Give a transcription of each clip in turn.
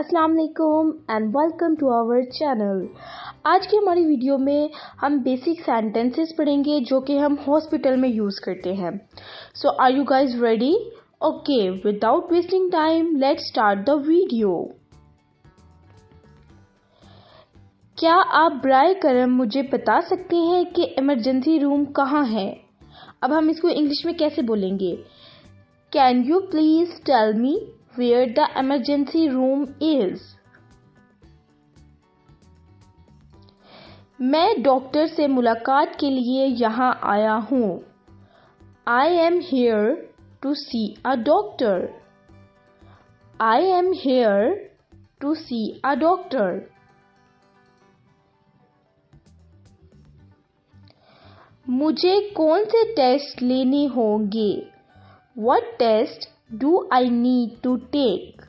अस्सलाम वालेकुम and welcome to our channel. आज की हमारी वीडियो में हम बेसिक सेंटेंसेस पढ़ेंगे जो कि हम हॉस्पिटल में यूज़ करते हैं। So are you guys ready? Okay, without wasting time let's start the video. क्या आप बराए करम मुझे बता सकते हैं कि इमरजेंसी रूम कहाँ है? अब हम इसको इंग्लिश में कैसे बोलेंगे? Can you please tell me where the emergency room is? मैं डॉक्टर से मुलाकात के लिए यहाँ आया हूँ। I am here to see a doctor. I am here to see a doctor. मुझे कौन से टेस्ट लेने होंगे? What test do I need to take?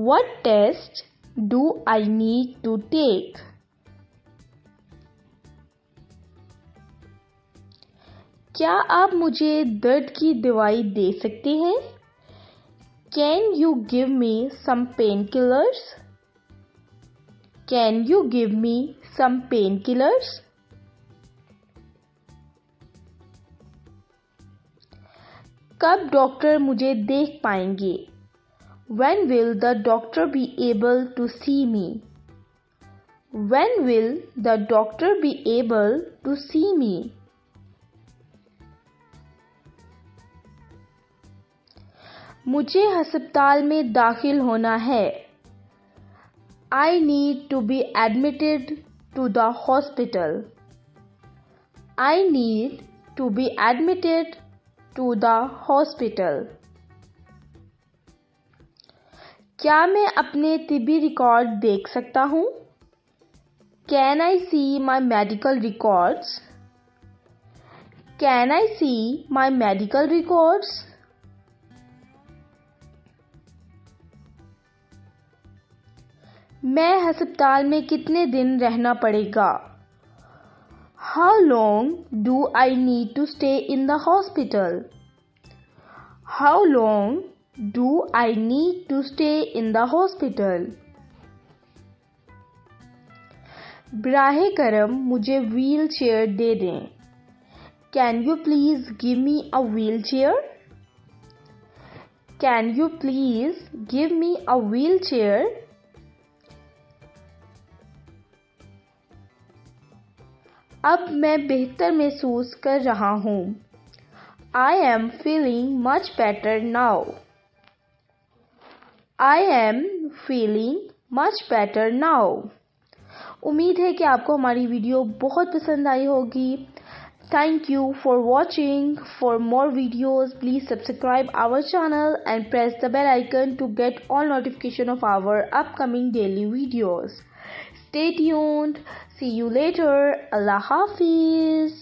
What test do I need to take? क्या आप मुझे दर्द की दवाई दे सकते हैं? Can you give me some painkillers? Can you give me some painkillers? कब डॉक्टर मुझे देख पाएंगे? When will the doctor be able to see me? When will the doctor be able to see me? मुझे अस्पताल में दाखिल होना है। I need to be admitted to the hospital. I need to be admitted to the hospital. क्या मैं अपने तिब्बी record देख सकता हूँ? Can I see my medical records? Can I see my medical records? मैं अस्पताल में कितने दिन रहना पड़ेगा? How long do I need to stay in the hospital? How long do I need to stay in the hospital? बराहे करम मुझे wheel chair दे दें। Can you please give me a wheelchair? Can you please give me a wheelchair? अब मैं बेहतर महसूस कर रहा हूँ। I am feeling much better now. I am feeling much better now. उम्मीद है कि आपको हमारी वीडियो बहुत पसंद आई होगी। Thank you for watching. For more videos, please subscribe our channel and press the bell icon to get all notification of our upcoming daily videos. Stay tuned. See you later. Allah Hafiz.